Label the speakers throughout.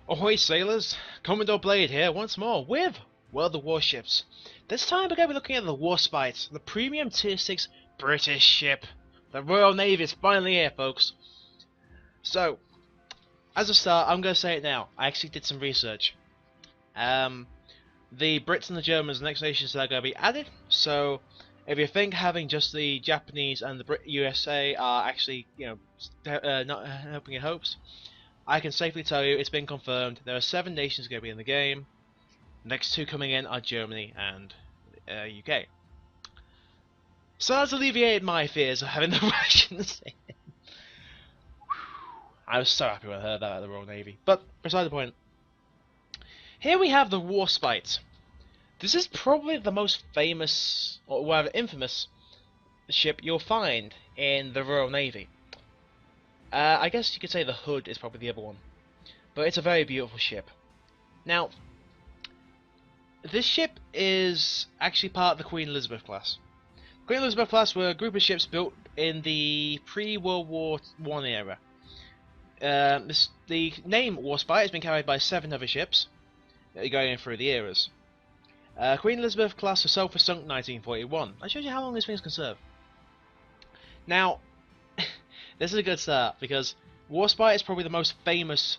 Speaker 1: Ahoy sailors! Commodore Blade here once more with World of Warships. This time we're going to be looking at the Warspite, the premium tier 6 British ship. The Royal Navy is finally here, folks. So, as a start, I'm going to say it now. I actually did some research. The Brits and the Germans are the next nations that are going to be added, so if you think having just the Japanese and the USA are actually, not helping your hopes, I can safely tell you it's been confirmed. There are 7 nations going to be in the game. The next 2 coming in are Germany and UK. So that's alleviated my fears of having the Russians in. I was so happy when I heard that at the Royal Navy. But beside the point. Here we have the Warspite. This is probably the most famous, or rather infamous, ship you'll find in the Royal Navy. I guess you could say the Hood is probably the other one. But it's a very beautiful ship. Now, this ship is actually part of the Queen Elizabeth class. Queen Elizabeth class were a group of ships built in the pre-World War I era. The name Warspite has been carried by 7 other ships going through the eras. Queen Elizabeth class herself was sunk in 1941. That shows you how long these things can serve. Now, this is a good start because Warspite is probably the most famous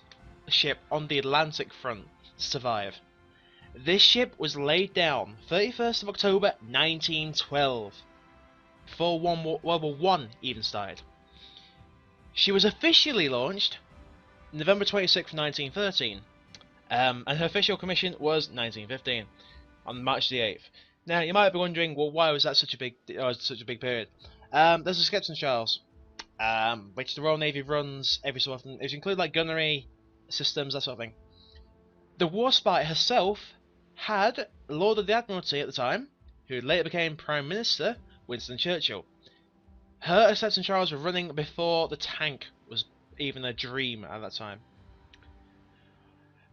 Speaker 1: ship on the Atlantic front to survive. This ship was laid down 31st of October 1912 before World War I even started. She was officially launched November 26th, 1913, and her official commission was 1915 on March the 8th. Now you might be wondering, well, why was that such a big period? There's the Skepton Trials, which the Royal Navy runs every so often. It includes like gunnery systems, that sort of thing. The Warspite herself had Lord of the Admiralty at the time, who later became Prime Minister, Winston Churchill. Her acceptance trials were running before the tank was even a dream at that time.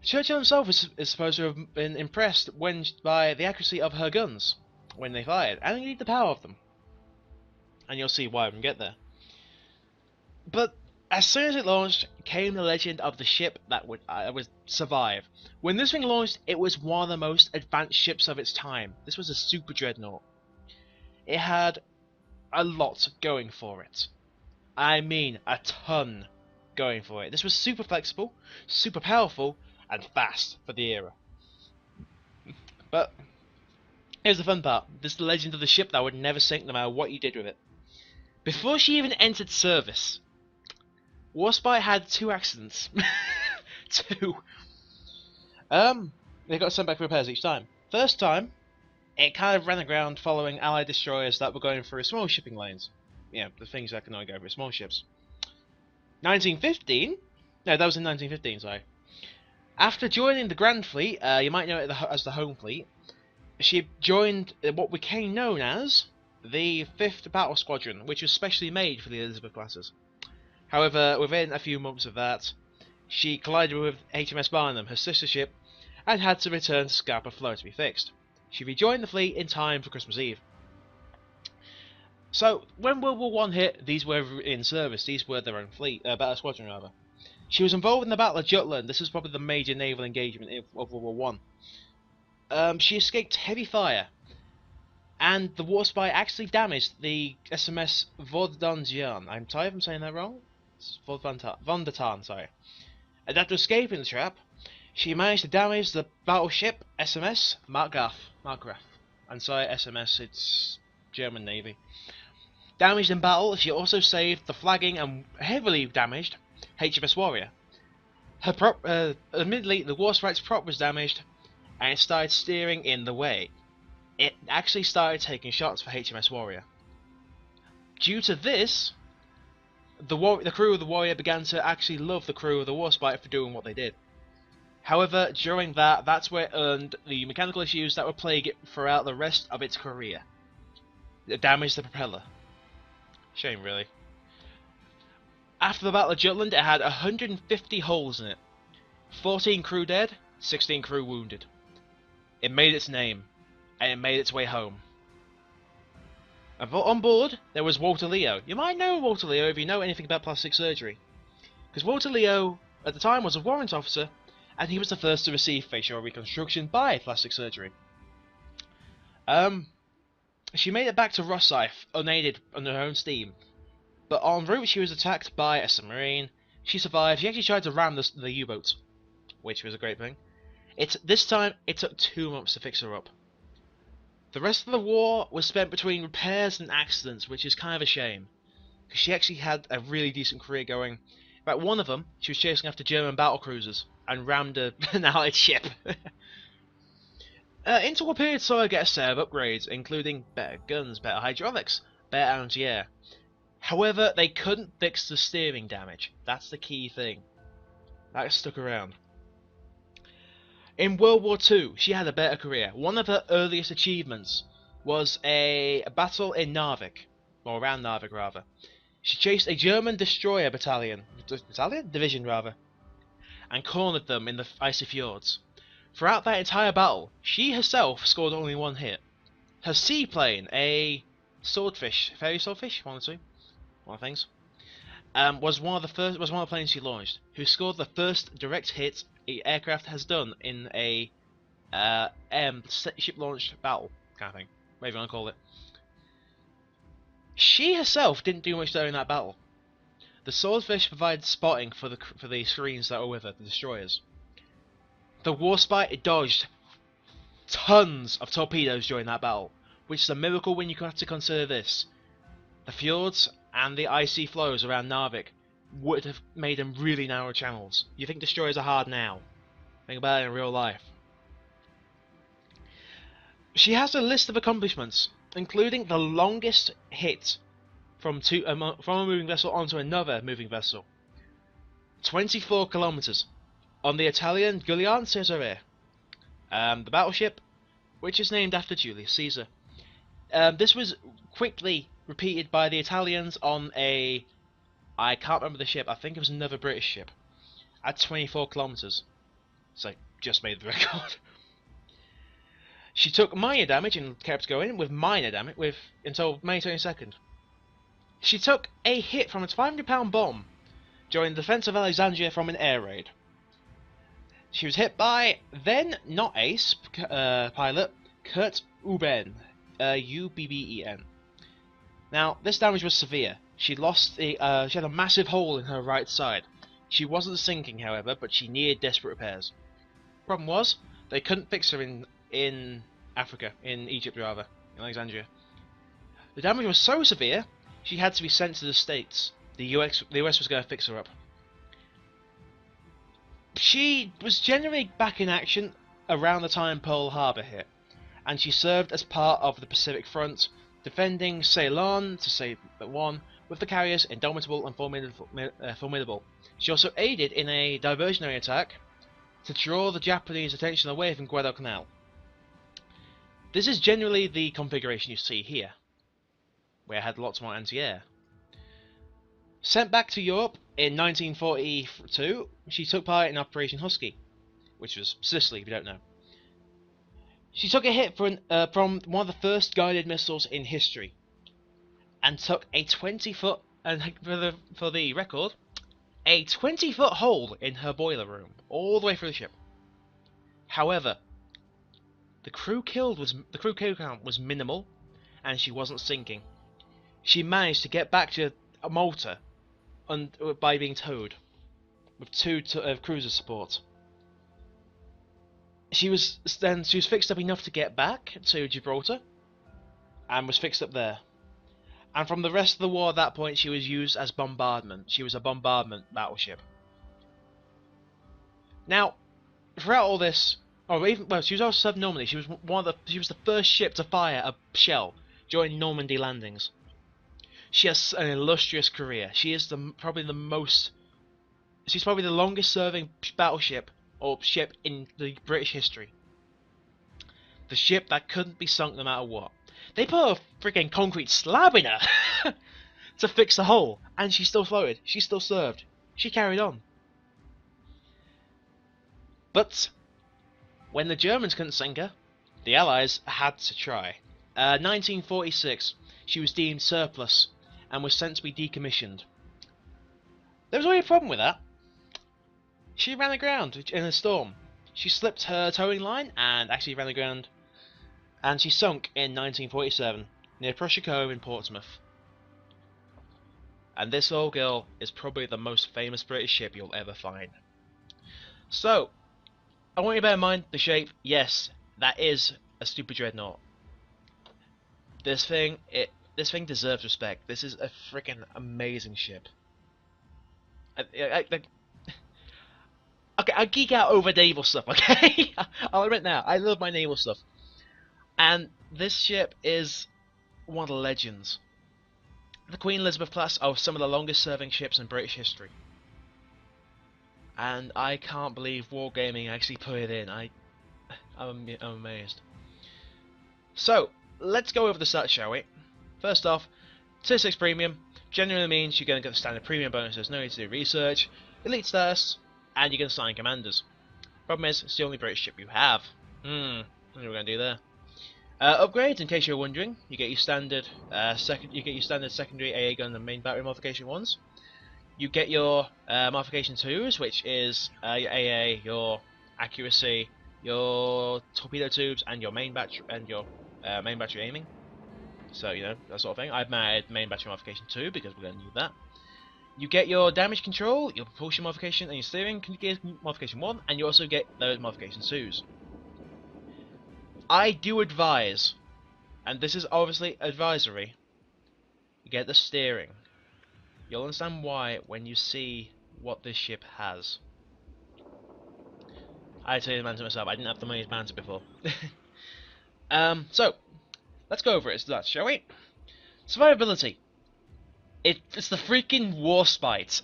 Speaker 1: Churchill himself is supposed to have been impressed by the accuracy of her guns when they fired, and indeed the power of them. And you'll see why when we get there. But as soon as it launched, came the legend of the ship that would survive. When this thing launched, it was one of the most advanced ships of its time. This was a super dreadnought. It had a lot going for it. I mean, a ton going for it. This was super flexible, super powerful, and fast for the era. But here's the fun part. This is the legend of the ship that would never sink no matter what you did with it. Before she even entered service, Warspite had 2 accidents. 2. They got sent back for repairs each time. First time, it kind of ran aground following Allied destroyers that were going through small shipping lanes. Yeah, the things that can only go through small ships. 1915? No, that was in 1915, sorry. After joining the Grand Fleet, you might know it as the Home Fleet, she joined what became known as the 5th Battle Squadron, which was specially made for the Elizabeth classes. However, within a few months of that, she collided with HMS Barnum, her sister ship, and had to return to Scapa Flow to be fixed. She rejoined the fleet in time for Christmas Eve. So, when World War I hit, these were in service. These were their own fleet, battle squadron rather. She was involved in the Battle of Jutland. This was probably the major naval engagement of World War I. She escaped heavy fire, and the Warspite actually damaged the HMS Warspite. I'm sorry if I'm saying that wrong. It's Von der Tarn, sorry. And after escaping the trap, she managed to damage the battleship SMS Markgraf. I'm sorry, SMS, it's German Navy. Damaged in battle, she also saved the flagging and heavily damaged HMS Warrior. Admittedly, the Warspite's prop was damaged, and it started steering in the way. It actually started taking shots for HMS Warrior. Due to this, the crew of the Warrior began to actually love the crew of the Warspite for doing what they did. However, during that's where it earned the mechanical issues that would plague it throughout the rest of its career. It damaged the propeller. Shame, really. After the Battle of Jutland, it had 150 holes in it. 14 crew dead, 16 crew wounded. It made its name, and it made its way home. And on board, there was Walter Leo. You might know Walter Leo if you know anything about plastic surgery. Because Walter Leo, at the time, was a warrant officer and he was the first to receive facial reconstruction by plastic surgery. She made it back to Rosyth unaided on her own steam, but en route she was attacked by a submarine. She survived. She actually tried to ram the U-boat, which was a great thing. This time it took 2 months to fix her up. The rest of the war was spent between repairs and accidents, which is kind of a shame, because she actually had a really decent career going. About one of them, she was chasing after German battle cruisers and rammed an Allied ship. Interwar period saw her get a set of upgrades, including better guns, better hydraulics, better anti-air. However, they couldn't fix the steering damage. That's the key thing. That stuck around. In World War II, she had a better career. One of her earliest achievements was a battle in Narvik, or around Narvik rather. She chased a German destroyer division rather, and cornered them in the icy fjords. Throughout that entire battle, she herself scored only 1 hit. Her seaplane, a swordfish, fairy swordfish, one of the things, was one of the planes she launched, who scored the first direct hit the aircraft has done in a ship-launched battle kind of thing, whatever you want to call it. She herself didn't do much during that battle. The swordfish provided spotting for the screens that were with her, the destroyers. The Warspite dodged tons of torpedoes during that battle, which is a miracle when you have to consider this. The fjords and the icy flows around Narvik would have made them really narrow channels. You think destroyers are hard now? Think about it in real life. She has a list of accomplishments, including the longest hit from a moving vessel onto another moving vessel. 24 kilometers on the Italian Giuliano Cesare, the battleship, which is named after Julius Caesar. This was quickly repeated by the Italians on I can't remember the ship, I think it was another British ship, at 24 kilometers. So, just made the record. She took minor damage and kept going with minor damage until May 22nd. She took a hit from a 500-pound bomb during the defense of Alexandria from an air raid. She was hit by then not ace pilot Kurt Ubben, U-B-B-E-N. Now this damage was severe. She had a massive hole in her right side. She wasn't sinking, however, but she needed desperate repairs. Problem was, they couldn't fix her in Africa, in Egypt rather, in Alexandria. The damage was so severe, she had to be sent to the States. The US was going to fix her up. She was generally back in action around the time Pearl Harbor hit, and she served as part of the Pacific Front, defending Ceylon to save one with the carriers Indomitable and Formidable. She also aided in a diversionary attack to draw the Japanese attention away from Guadalcanal. This is generally the configuration you see here, where it had lots more anti-air. Sent back to Europe in 1942, she took part in Operation Husky, which was Sicily, if you don't know. She took a hit from one of the first guided missiles in history, and took a 20-foot, and for the record, a 20-foot hole in her boiler room, all the way through the ship. However, the crew kill count was minimal, and she wasn't sinking. She managed to get back to Malta by being towed with 2 cruiser support. She was fixed up enough to get back to Gibraltar, and was fixed up there. And from the rest of the war at that point, she was used as bombardment. She was a bombardment battleship. Now, throughout all this, she was also served normally. She was the first ship to fire a shell during Normandy landings. She has an illustrious career. She is probably the longest serving battleship or ship in the British history. The ship that couldn't be sunk no matter what. They put a freaking concrete slab in her to fix the hole, and she still floated. She still served. She carried on. But when the Germans couldn't sink her, the Allies had to try. 1946, she was deemed surplus and was sent to be decommissioned. There was only a problem with that. She ran aground in a storm. She slipped her towing line and actually ran aground, and she sunk in 1947 near Prussia Cove in Portsmouth. And this old girl is probably the most famous British ship you'll ever find. So, I want you to bear in mind the shape. Yes, that is a stupid dreadnought. This thing deserves respect. This is a freaking amazing ship. Okay, I geek out over naval stuff, okay? I'll admit now, I love my naval stuff. And this ship is one of the legends. The Queen Elizabeth class are some of the longest serving ships in British history. And I can't believe Wargaming actually put it in. I'm amazed. So, let's go over the stats, shall we? First off, Tier 6 Premium generally means you're going to get the standard premium bonuses, no need to do research, elite status, and you can assign commanders. Problem is, it's the only British ship you have. What are we going to do there? Upgrades, in case you're wondering, you get your standard secondary AA gun and main battery modification ones. You get your modification 2s, which is your AA, your accuracy, your torpedo tubes, and your main battery aiming. So you know that sort of thing. I've made main battery modification 2 because we're going to need that. You get your damage control, your propulsion modification, and your steering modification 1, and you also get those modification 2s. I do advise, and this is obviously advisory, you get the steering. You'll understand why when you see what this ship has. I tell you the Manta myself, I didn't have the money to Manta before. So, let's go over its stats, shall we? Survivability. It's the freaking Warspite.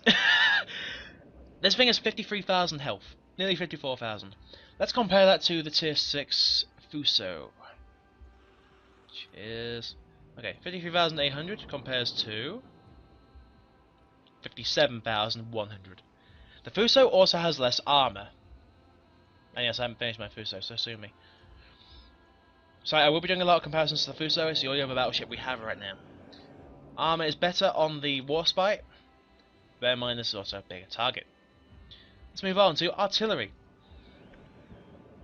Speaker 1: This thing has 53,000 health, nearly 54,000. Let's compare that to the Tier 6 Fuso, which is, okay, 53,800 compares to 57,100. The Fuso also has less armor. And yes, I haven't finished my Fuso, so sue me. So I will be doing a lot of comparisons to the Fuso. It's the only other battleship we have right now. Armor is better on the Warspite. Bear in mind this is also a bigger target. Let's move on to artillery.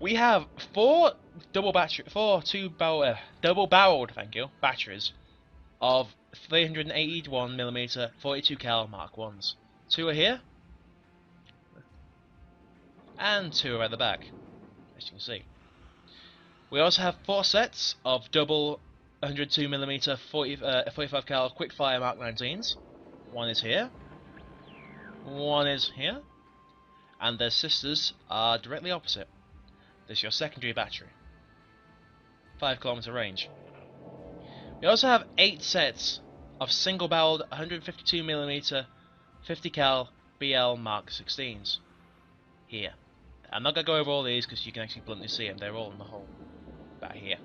Speaker 1: We have four double-barreled, batteries of 381mm 42 cal Mark 1s. 2 are here, and 2 are at the back, as you can see. We also have 4 sets of double 102mm 45 cal quick-fire Mark 19s. 1 is here, 1 is here, and their sisters are directly opposite. This is your secondary battery. 5 km range. We also have 8 sets of single-barreled 152mm 50 cal BL Mark 16s. Here. I'm not going to go over all these because you can actually bluntly see them. They're all in the hole back here.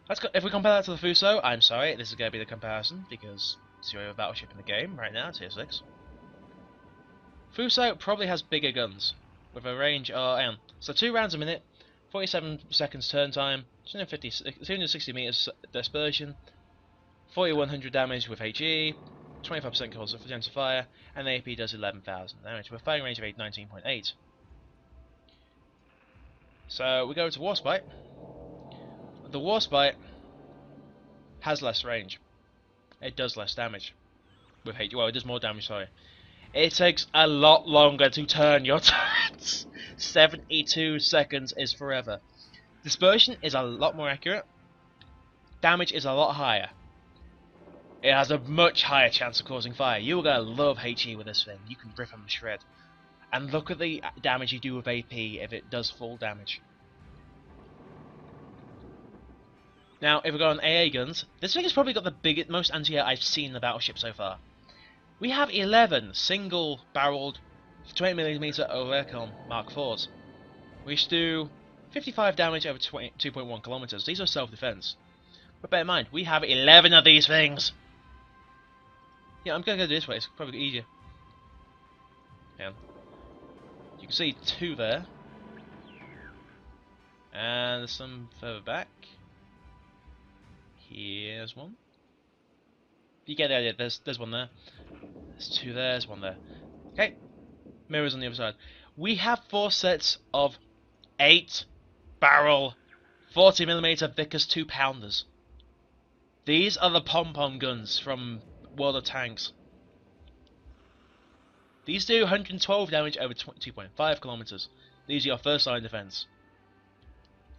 Speaker 1: Let's go. If we compare that to the Fuso, I'm sorry, this is going to be the comparison because it's your battleship in the game right now, Tier 6. Fuso probably has bigger guns with a range of so 2 rounds a minute, 47 seconds turn time, 260 meters dispersion, 4100 damage with HE, 25% cause of fire, and the AP does 11,000 damage with a firing range of 19.8. So we go to Warspite. The Warspite has less range. It does less damage with HE. Well, it does more damage. Sorry. It takes a lot longer to turn your turrets. 72 seconds is forever. Dispersion is a lot more accurate. Damage is a lot higher. It has a much higher chance of causing fire. You're going to love HE with this thing. You can rip them to shred. And look at the damage you do with AP if it does full damage. Now, if we go on AA guns, this thing has probably got the most anti-air I've seen in the battleship so far. We have 11 single-barreled 20mm Overcon Mark 4s, which do 55 damage over 2.1 kilometers. These are self-defense. But bear in mind, we have 11 of these things! Yeah, I'm going to go this way, it's probably easier. Yeah. You can see 2 there. And there's some further back. Here's 1. You get the idea, there's 1 there. There's 2 there, there's 1 there. Okay. Mirrors on the other side. We have 4 sets of 8-barrel 40mm Vickers 2-pounders. These are the pom-pom guns from World of Tanks. These do 112 damage over 2.5 kilometers. These are your first line defense.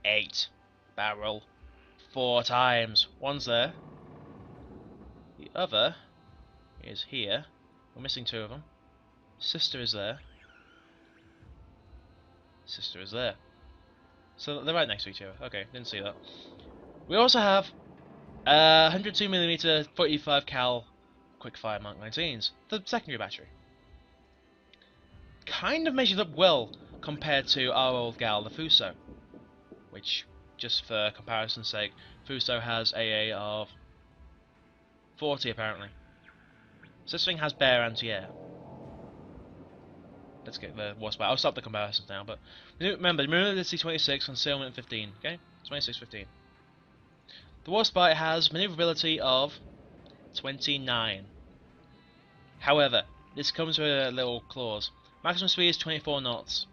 Speaker 1: 8-barrel, 4 times. One's there. The other is here. We're missing 2 of them. Sister is there. Sister is there. So they're right next to each other. Okay, didn't see that. We also have 102mm 45 cal quickfire Mark 19s. The secondary battery. Kind of measured up well compared to our old gal, the Fuso. Which, just for comparison's sake, Fuso has AA of 40 apparently. So this thing has bare anti-air. Let's get the Warspite. I'll stop the comparisons now, but remember, maneuverability 26, concealment 15. Okay, 26, 15. The Warspite has maneuverability of 29. However, this comes with a little clause. Maximum speed is 24 knots.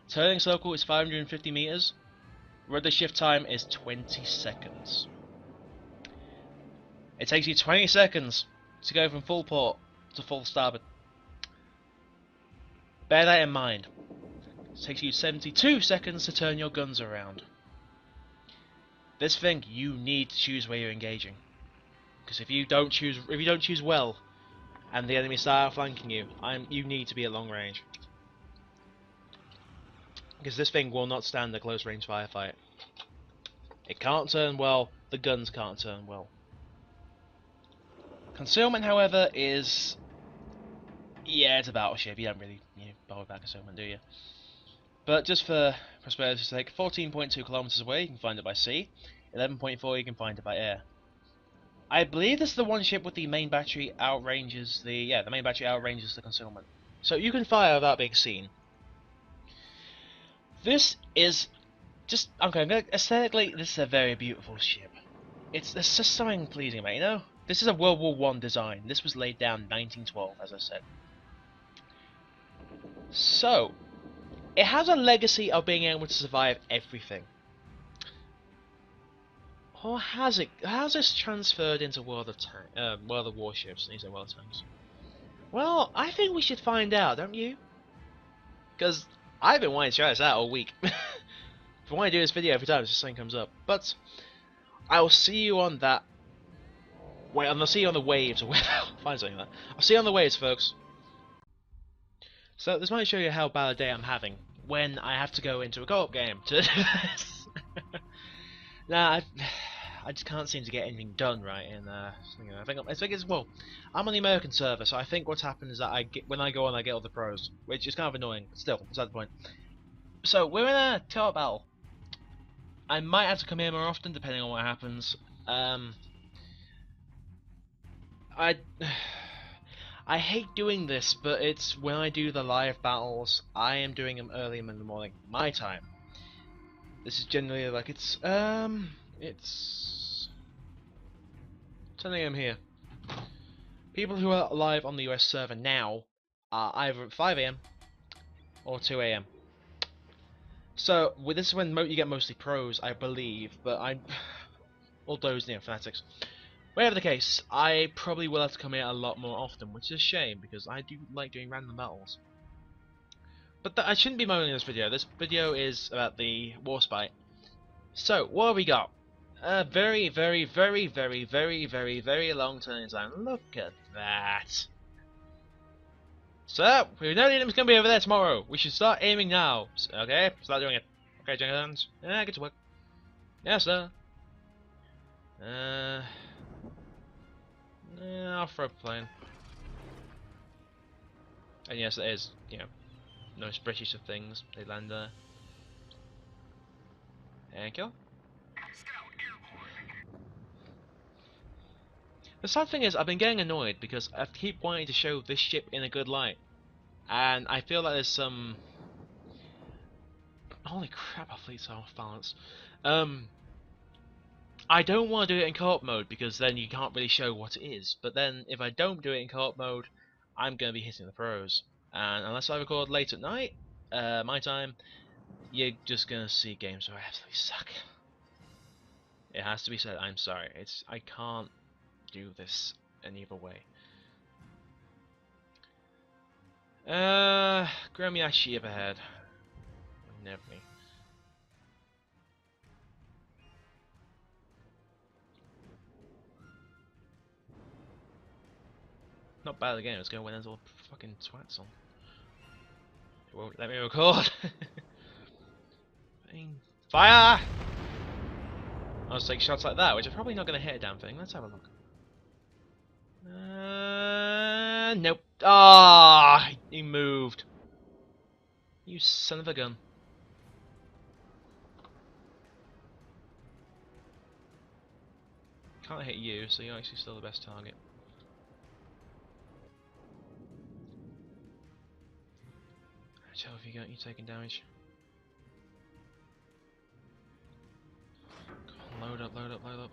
Speaker 1: Turning circle is 550 meters. Rudder shift time is 20 seconds. It takes you 20 seconds to go from full port to full starboard. Bear that in mind. It takes you 72 seconds to turn your guns around. This thing, you need to choose where you're engaging, because if you don't choose well, and the enemy start flanking you, you need to be at long range, because this thing will not stand a close range firefight. It can't turn well. The guns can't turn well. Concealment, however, is it's a battleship. You don't really bother about concealment, do you? But just for prosperity's sake, 14.2 kilometers away, you can find it by sea. 11.4, you can find it by air. I believe this is the one ship with the main battery outranges the main battery outranges the concealment. So you can fire without being seen. This is just aesthetically, this is a very beautiful ship. There's just something pleasing about it, you know. This is a World War I design. This was laid down in 1912, as I said. So it has a legacy of being able to survive everything. Or has it? How's this transferred into World of Warships? These are World of Tanks. Well, I think we should find out, don't you? Because I've been wanting to try this out all week. If I want to do this video every time something comes up. But I will see you on that. Wait, I'll see you on the waves. Find something like that. I'll see you on the waves, folks. So this might show you how bad a day I'm having when I have to go into a co-op game to do this. Nah, I just can't seem to get anything done right in I think it's I'm on the American server, so I think what's happened is that when I go on, I get all the pros, which is kind of annoying. Still, beside the point. So we're in a co-op battle. I might have to come here more often, depending on what happens. I hate doing this, but it's when I do the live battles, I am doing them early in the morning, my time. This is generally like it's 10 AM here. People who are live on the US server now are either at 5 AM or 2 AM. So this is when you get mostly pros, I believe, but all those fanatics. Whatever the case, I probably will have to come here a lot more often, which is a shame because I do like doing random battles. But I shouldn't be moaning in this video. This video is about the Warspite. So, what have we got? Very, very, very, very, very, very, very long turning time. Look at that. So, we know the enemy's going to be over there tomorrow. We should start aiming now. Okay, start doing it. Okay, Jenkins. Yeah, get to work. Yes, sir. I'll throw a plane. And yes, it is, most British of things. They land there. And kill. The sad thing is, I've been getting annoyed because I keep wanting to show this ship in a good light. And I feel like there's some... Holy crap, our fleet's off balance. I don't want to do it in co-op mode because then you can't really show what it is. But then, if I don't do it in co-op mode, I'm going to be hitting the pros. And unless I record late at night, my time, you're just gonna see games where I absolutely suck. It has to be said, I'm sorry. I can't do this any other way. Gramiashi up ahead. Never me. Not bad again, it's gonna win all fucking twats on. It won't let me record. Fire! I'll just take shots like that, which are probably not gonna hit a damn thing. Let's have a look. Nope. Ah, he moved. You son of a gun. Can't hit you, so you're actually still the best target. How have you got you taking damage? Come on, load up, load up, load up.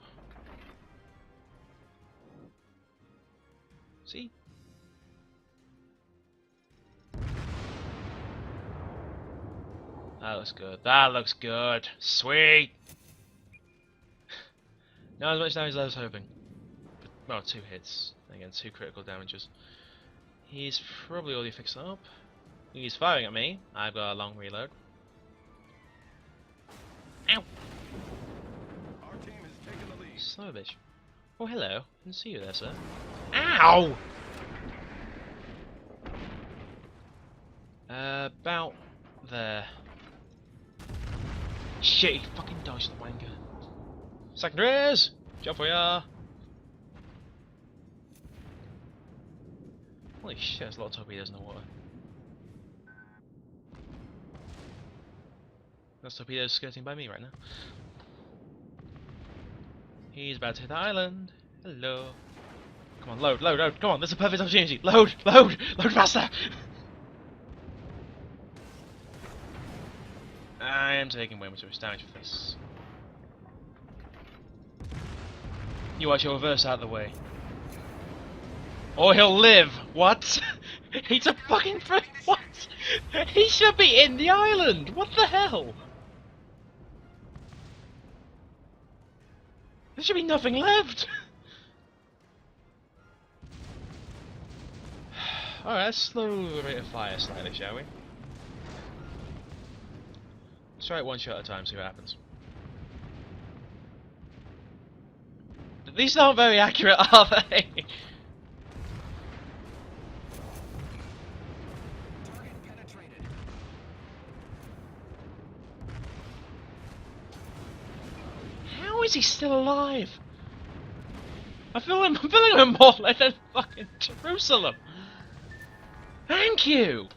Speaker 1: See? That looks good. That looks good. Sweet! Not as much damage as I was hoping. But, well, 2 hits. Again, 2 critical damages. He's probably already fixed up. He's firing at me. I've got a long reload. Ow!
Speaker 2: Our team has taken the lead.
Speaker 1: Son of a bitch. Oh, hello. Didn't see you there, sir. Ow! About there. Shit, he fucking dodged the wanker. Secondaries! Jump for ya! Holy shit, there's a lot of torpedoes in the water. That's torpedoes skirting by me right now. He's about to hit the island. Hello. Come on, load, load, load. Come on, this is a perfect opportunity. Load, load, load faster! I am taking way much damage for this. You watch your reverse out of the way. Or he'll live! What? He's a fucking what? He should be in the island! What the hell? There should be nothing left! Alright, let's slow the rate of fire slightly, shall we? Let's try it one shot at a time, see what happens. These aren't very accurate, are they?
Speaker 2: Target penetrated.
Speaker 1: How is he still alive? I'm feeling him more like than fucking Jerusalem. Thank you.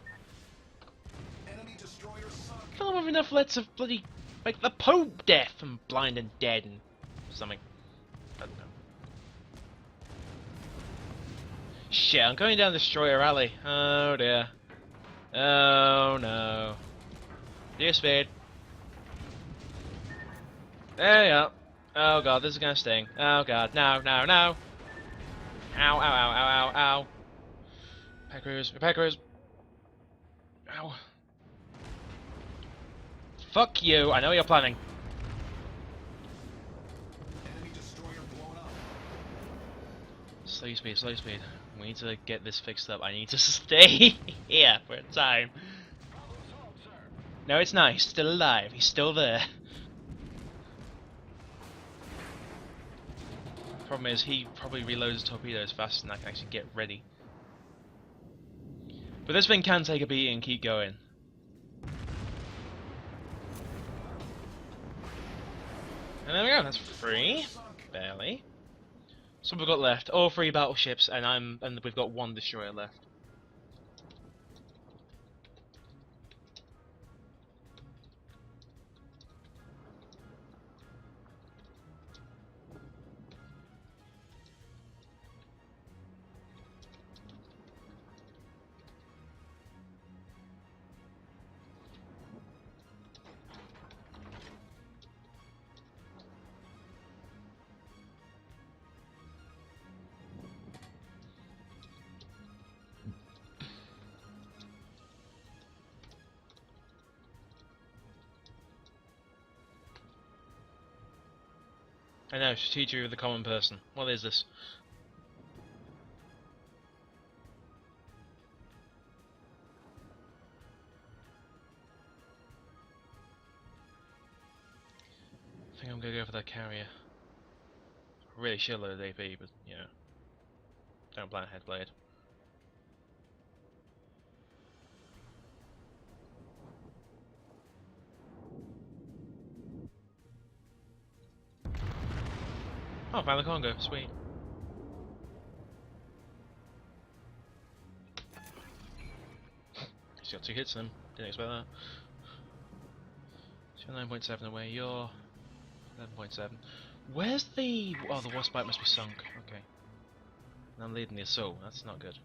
Speaker 2: Enemy destroyer sunk.
Speaker 1: I don't have enough lead to bloody make the Pope deaf and blind and dead and something. I don't know. Shit, I'm going down Destroyer Alley. Oh dear. Oh no. Dear speed. There you go. Oh god, this is gonna sting. Oh god, no, no, no. Ow, ow, ow, ow, ow, ow. Peckers, peckers. Ow. Fuck you, I know you're planning.
Speaker 2: Enemy destroyer blown up.
Speaker 1: Slow speed, slow speed. We need to get this fixed up. I need to stay here for a time. No, it's not. He's still alive. He's still there. Problem is, he probably reloads his torpedoes faster than I can actually get ready. But this thing can take a beating and keep going. And there we go. That's 3, barely. So we've got left all 3 battleships, and we've got 1 destroyer left. I know, strategy of the common person. What is this? I think I'm gonna go for that carrier. Really should load AP, but you know, don't plan ahead, Blade. Oh, found the Congo, sweet. She's got 2 hits in him, didn't expect that. So 9.7 away, you're 11.7. Where's the... oh, the Warspite must be sunk, okay. And I'm leading the assault, that's not good.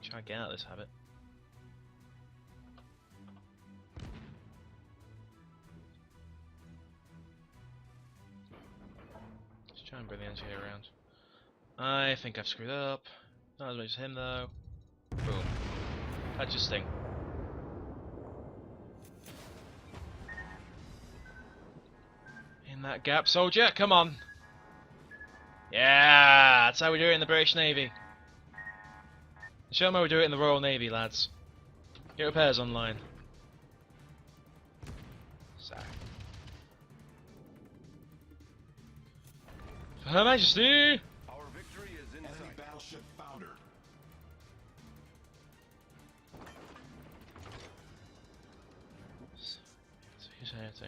Speaker 1: Try to get out of this habit. Just try and bring the energy around. I think I've screwed up. Not as much as him though. Boom. That just sting. In that gap, soldier, come on! Yeah, that's how we do it in the British Navy. Show them how we do it in the Royal Navy, lads. Get repairs online. So. For Her Majesty!
Speaker 2: Our victory is in
Speaker 3: Enemy
Speaker 2: sight.
Speaker 3: battleship foundered.
Speaker 1: Who's here to?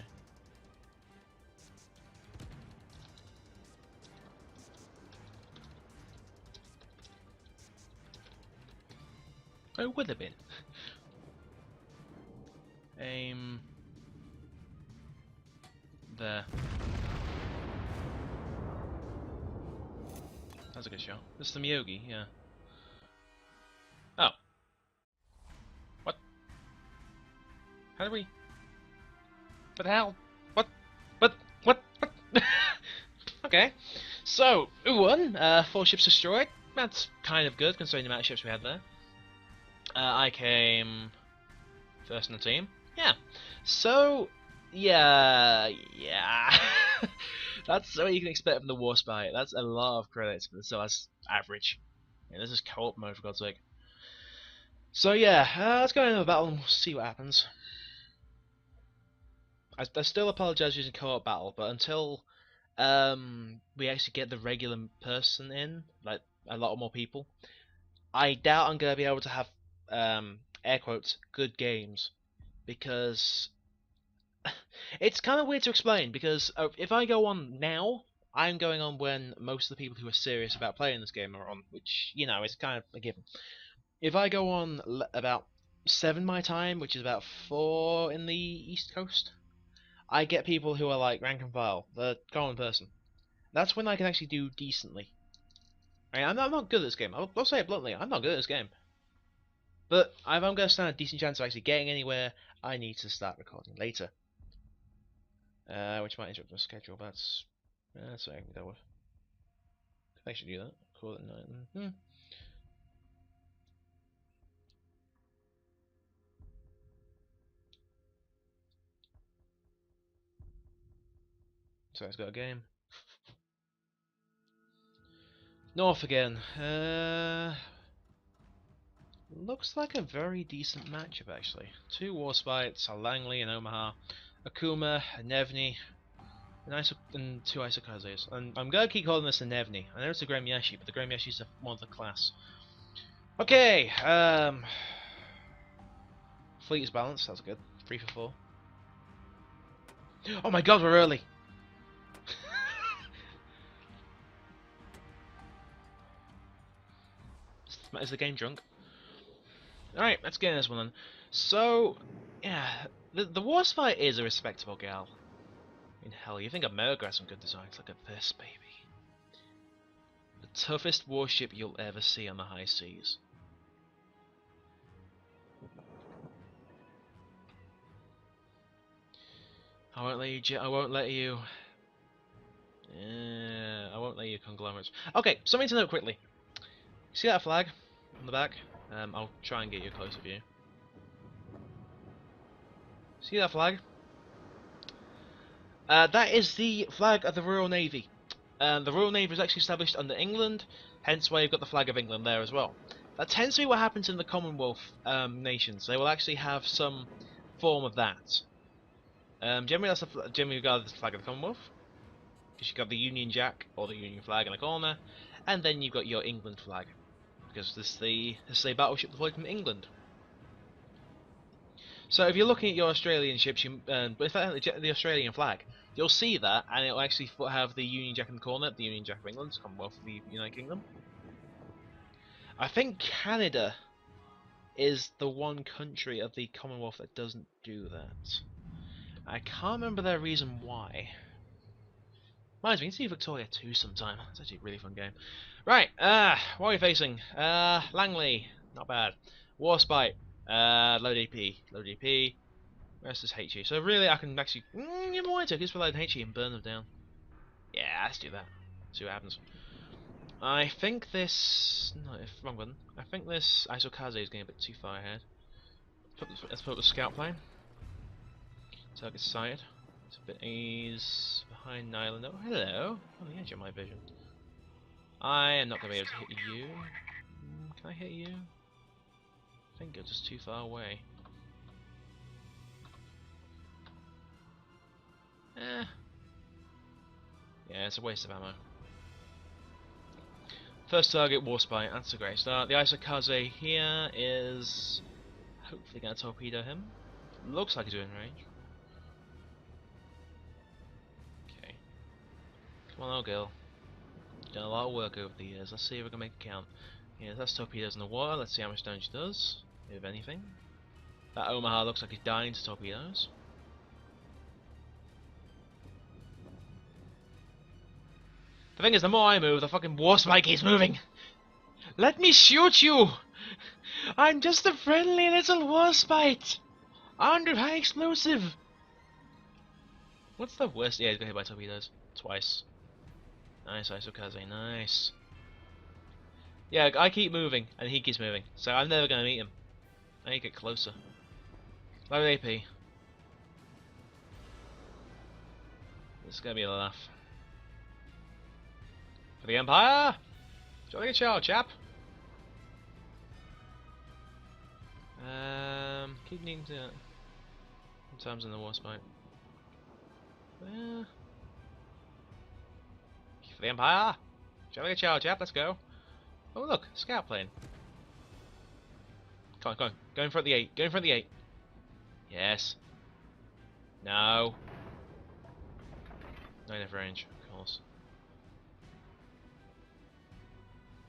Speaker 1: Oh, would have been. Aim. There. That's a good shot. This is the Miyogi, yeah. Oh. What? How do we... What the hell? What? What? Okay. So, who won? 4 ships destroyed. That's kind of good considering the amount of ships we had there. I came first in the team. Yeah. So, yeah. That's what you can expect from the Warspite. That's a lot of credits, but so that's average. Yeah, this is co-op mode for God's sake. So yeah, let's go into the battle and we'll see what happens. I still apologise using co-op battle, but until we actually get the regular person in, like a lot more people, I doubt I'm gonna be able to have air quotes good games, because it's kind of weird to explain. Because if I go on now, I'm going on when most of the people who are serious about playing this game are on, which you know is kind of a given. If I go on about 7 my time, which is about 4 in the East Coast, I get people who are like rank and file, the common person. That's when I can actually do decently. I mean, I'm not good at this game. I'll say it bluntly. I'm not good at this game. But if I'm going to stand a decent chance of actually getting anywhere, I need to start recording later. Which might interrupt my schedule, but that's something I can deal with. I should do that. Call it a night. So it's got a game. North again. Looks like a very decent matchup actually. 2 Warspites, a Langley and Omaha, Akuma, a Nevny, and 2 Isokazes. And I'm gonna keep calling this a Nevny. I know it's a Gremyashi, but the Gremyashi's one of the class. Okay, fleet is balanced, that's good. 3 for 4. Oh my god, we're early! Is the game drunk? Alright, let's get in this one then. So, yeah, the Warspite is a respectable gal. I mean, hell, you think America has some good designs? Look at this, baby. The toughest warship you'll ever see on the high seas. I won't let you. I won't let you. I won't let you conglomerates. Okay, something to note quickly. See that flag on the back? I'll try and get you a closer view. See that flag? That is the flag of the Royal Navy. The Royal Navy was actually established under England, hence why you've got the flag of England there as well. That tends to be what happens in the Commonwealth nations. They will actually have some form of that. Generally, that's generally regarded as the flag of the Commonwealth, because you've got the Union Jack or the Union flag in the corner, and then you've got your England flag, because this is a battleship deployed from England. So if you're looking at your Australian ships, but if I the Australian flag, you'll see that, and it'll actually have the Union Jack in the corner, the Union Jack of England, Commonwealth of the United Kingdom. I think Canada is the one country of the Commonwealth that doesn't do that. I can't remember their reason why. Reminds me, you can see Victoria 2 sometime. It's actually a really fun game. Right, what are we facing? Langley, not bad. Warspite, low DP, low DP. Rest is HE. So really, I can actually give away to just reload HE and burn them down. Yeah, let's do that. See what happens. I think this. No, wrong button. I think this Isokaze is getting a bit too far ahead. Let's put up the scout plane. Target sighted. It's a bit ease behind Nyland. Oh, hello. On the edge of my vision. I am not going to be able to hit you. Can I hit you? I think you're just too far away. Yeah, it's a waste of ammo. First target, Warspite. That's a great start. The Isokaze here is hopefully going to torpedo him. Looks like he's within range. Okay. Come on, old girl. Done a lot of work over the years. Let's see if we can make it count. Yeah, that's torpedoes in the water. Let's see how much damage she does, if anything. That Omaha looks like he's dying to torpedoes. The thing is, the more I move, the fucking Warspite keeps moving. Let me shoot you! I'm just a friendly little Warspite! Under high explosive! What's the worst? Yeah, he's got hit by torpedoes. Twice. Nice, Isokaze, nice. Yeah, I keep moving, and he keeps moving, so I'm never gonna meet him. I need to get closer. Low AP. This is gonna be a laugh. For the Empire! Jolly good show, chap! Keep needing to... Sometimes in the Warspite. For the Empire! Jolly good show, chap, let's go! Oh look, scout plane. Come on, come on. Go in front of the 8. Go in front of the 8. Yes. No. Not enough range, of course.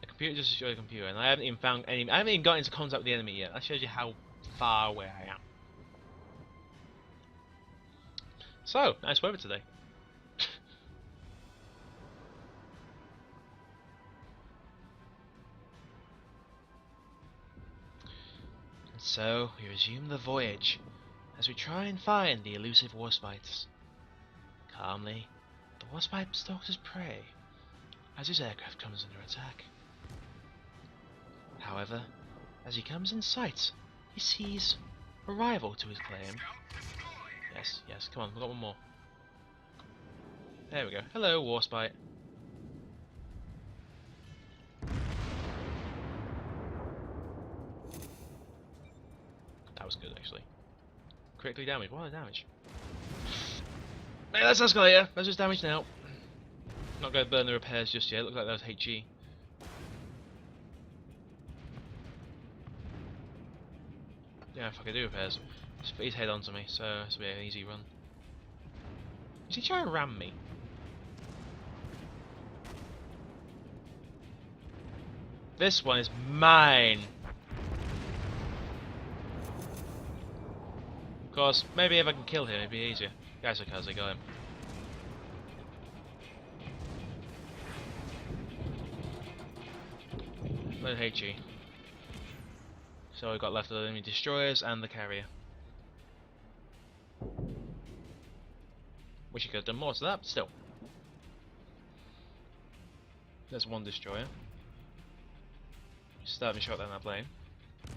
Speaker 1: The computer just destroyed the computer, and I haven't even found any. I haven't even got into contact with the enemy yet. That shows you how far away I am. So, nice weather today. So, we resume the voyage, as we try and find the elusive Warspites. Calmly, the Warspite stalks his prey, as his aircraft comes under attack. However, as he comes in sight, he sees a rival to his claim. Yes, yes, come on, we've got one more. There we go. Hello, Warspite. That was good, actually. Critically damaged. What a damage. Hey, let's escalate here. Let's just damage now. Not going to burn the repairs just yet. Looks like that was HE. Yeah, if I could do repairs. Just put his head onto me, so this will be an easy run. Is he trying to ram me? This one is mine! Of course, maybe if I can kill him, it'd be easier. Guys, okay, I got him. Load HE. So we've got left of the enemy destroyers and the carrier. Wish you could have done more to that, but still. There's one destroyer. Starting shot down that plane.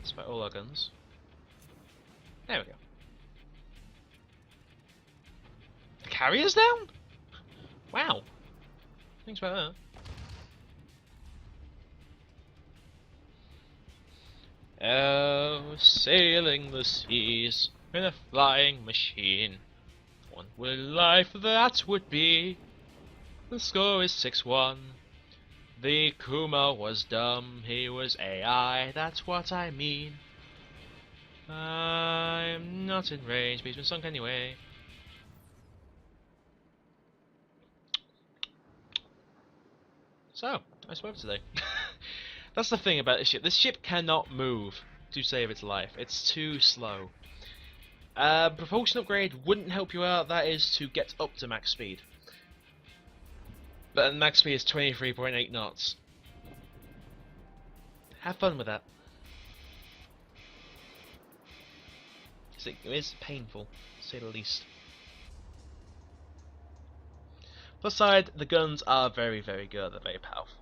Speaker 1: Despite all our guns. There we go. The carriers down? Wow. Thanks about that. Oh, sailing the seas in a flying machine. What a life that would be. The score is 6-1. The Kuma was dumb, he was AI, that's what I mean. I'm not in range, but he's been sunk anyway. So, nice weather today. That's the thing about this ship. This ship cannot move to save its life. It's too slow. Propulsion upgrade wouldn't help you out, that is to get up to max speed. But max speed is 23.8 knots. Have fun with that. It is painful, to say the least. Plus side, the guns are very, very good. They're very powerful.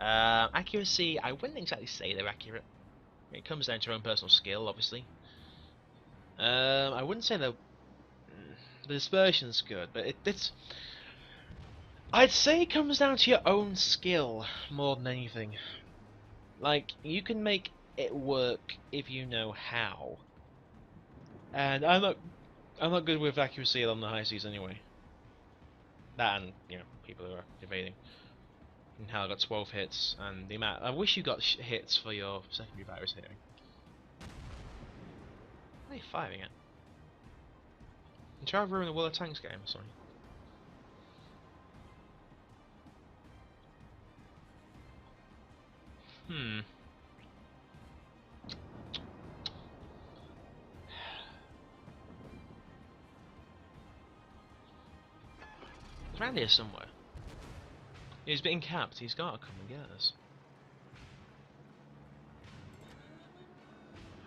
Speaker 1: Accuracy, I wouldn't exactly say they're accurate. It comes down to your own personal skill, obviously. I wouldn't say the dispersion's good, but it's. I'd say it comes down to your own skill more than anything. Like, you can make it work if you know how. And I'm not good with accuracy on the high seas anyway. That and, you know, people who are evading. And how I got 12 hits, and the amount. I wish you got hits for your secondary virus hitting. What are you firing at? And try to ruin the World of Tanks game, sorry. He's around here somewhere. He's being capped, he's gotta come and get us.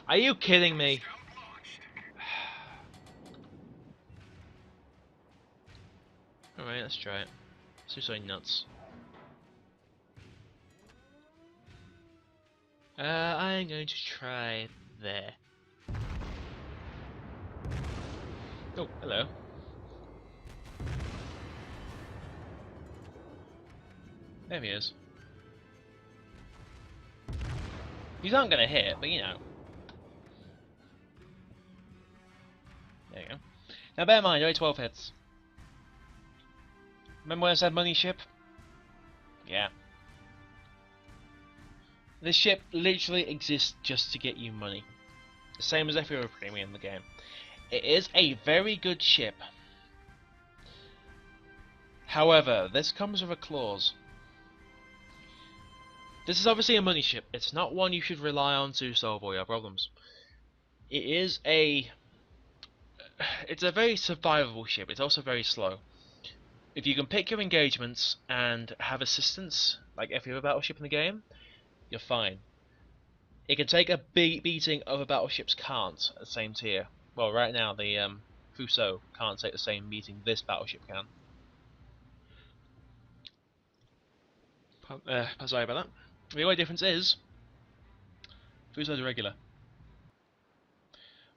Speaker 1: Are you kidding me? Alright, let's try it. Seriously nuts. I'm going to try there. Oh, hello. There he is. These aren't going to hit, but you know. There you go. Now bear in mind, only 12 hits. Remember when I said money ship? Yeah. This ship literally exists just to get you money. The same as if you were a premium in the game. It is a very good ship. However, this comes with a clause. This is obviously a money ship. It's not one you should rely on to solve all your problems. It's a very survivable ship. It's also very slow. If you can pick your engagements and have assistance, like every other battleship in the game, you're fine. It can take a beating other battleships can't at the same tier. Well, right now the Fuso can't take the same beating this battleship can. Sorry about that. The only difference is Fuso's regular.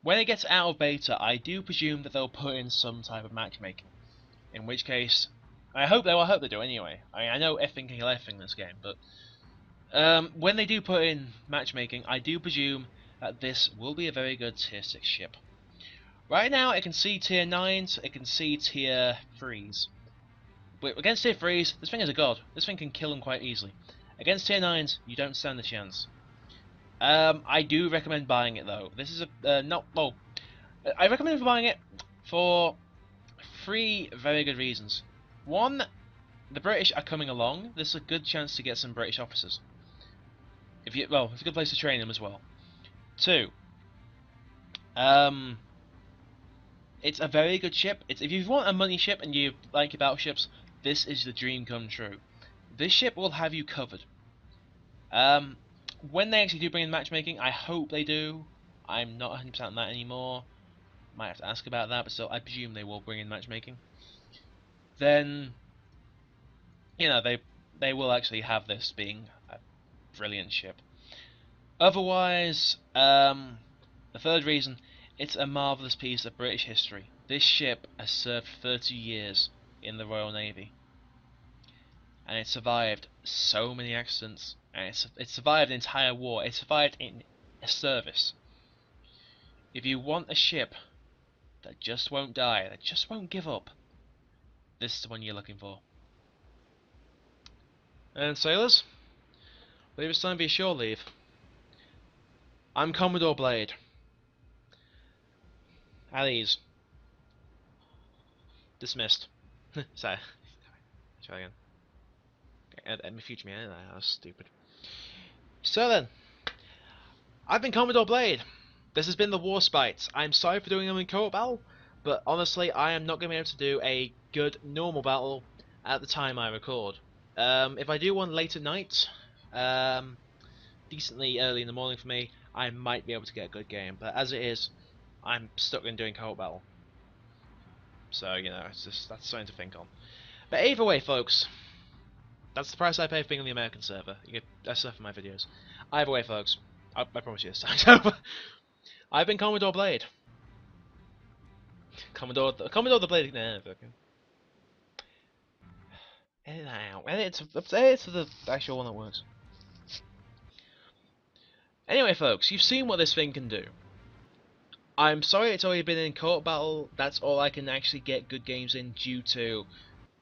Speaker 1: When it gets out of beta, I do presume that they'll put in some type of matchmaking. In which case, I hope they do anyway. I know effing kill effing in this game, but when they do put in matchmaking, I do presume that this will be a very good tier 6 ship. Right now, it can see tier 9s, it can see tier 3s. But against tier 3s, this thing is a god. This thing can kill them quite easily. Against tier 9s, you don't stand a chance. I do recommend buying it though. This is I recommend buying it for 3 very good reasons. 1, the British are coming along. This is a good chance to get some British officers. It's a good place to train them as well. 2, it's a very good ship. If you want a money ship and you like your battleships, this is the dream come true. This ship will have you covered. When they actually do bring in matchmaking, I hope they do. I'm not 100% on that anymore. Might have to ask about that, but still, I presume they will bring in matchmaking. Then, you know, they will actually have this being a brilliant ship. Otherwise, the third reason It's a marvellous piece of British history. This ship has served 30 years in the Royal Navy, and it survived so many accidents, and it survived an entire war. It survived in a service. If you want a ship that just won't die, that just won't give up, this is the one you're looking for. And sailors, I believe it's time for your shore leave. I'm Commodore Blade. At ease. Dismissed. Sorry. Try again. At my future man, that was stupid. So then, I've been Commodore Blade. This has been the Warspite. I'm sorry for doing them in co-op battle, but honestly, I am not going to be able to do a good normal battle at the time I record. If I do one late at night, decently early in the morning for me, I might be able to get a good game. But as it is, I'm stuck in doing co-op battle. So, you know, that's something to think on. But either way, folks, that's the price I pay for being on the American server. You get that stuff in my videos. Either way, folks, I promise you this time. I've been Commodore Blade. Commodore the Blade. Nah, fucking. Edit that out. Edit to the actual one that works. Anyway, folks, you've seen what this thing can do. I'm sorry it's already been in co-op battle. That's all I can actually get good games in due to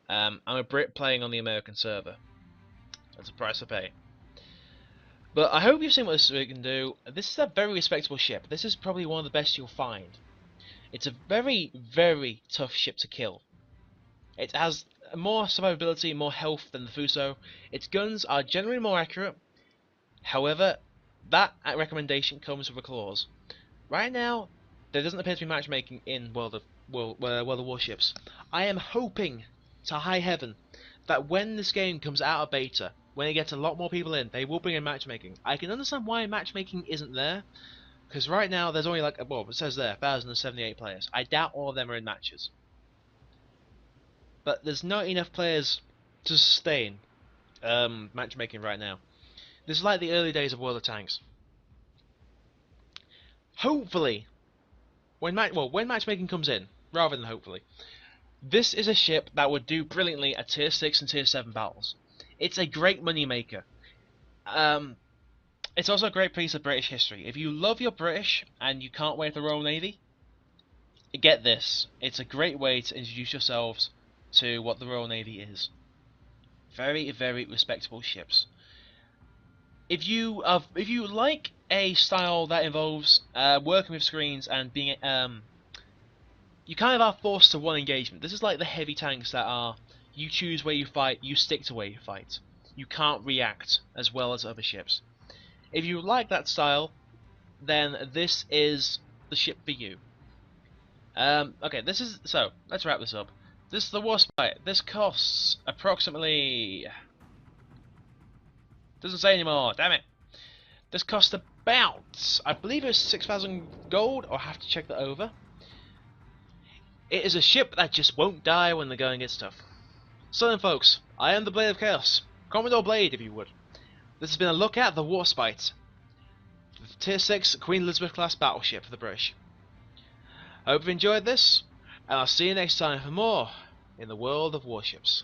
Speaker 1: I'm a Brit playing on the American server. That's the price I pay. But I hope you've seen what this thing can do. This is a very respectable ship. This is probably one of the best you'll find. It's a very, very tough ship to kill. It has more survivability, more health than the Fuso. Its guns are generally more accurate. However, that recommendation comes with a clause. Right now, there doesn't appear to be matchmaking in World of Warships. I am hoping to high heaven that when this game comes out of beta, when it gets a lot more people in, they will bring in matchmaking. I can understand why matchmaking isn't there, because right now there's only like, well, it says there, 1,078 players. I doubt all of them are in matches. But there's not enough players to sustain matchmaking right now. This is like the early days of World of Tanks. Hopefully, when matchmaking comes in, rather than hopefully, this is a ship that would do brilliantly at Tier 6 and Tier 7 battles. It's a great money maker. It's also a great piece of British history. If you love your British and you can't wait for the Royal Navy, get this. It's a great way to introduce yourselves to what the Royal Navy is. Very, very respectable ships. If you like a style that involves working with screens and being you kind of are forced to one engagement. This is like the heavy tanks that are you choose where you fight, you stick to where you fight. You can't react as well as other ships. If you like that style, then this is the ship for you. Okay, so let's wrap this up. This is the Warspite. This costs approximately. Doesn't say anymore, damn it. This cost about, I believe it was 6,000 gold, I'll have to check that over. It is a ship that just won't die when the going gets tough. So then folks, I am the Blade of Chaos, Commodore Blade if you would. This has been a look at the Warspite, the Tier 6 Queen Elizabeth class battleship for the British. I hope you've enjoyed this, and I'll see you next time for more in the world of warships.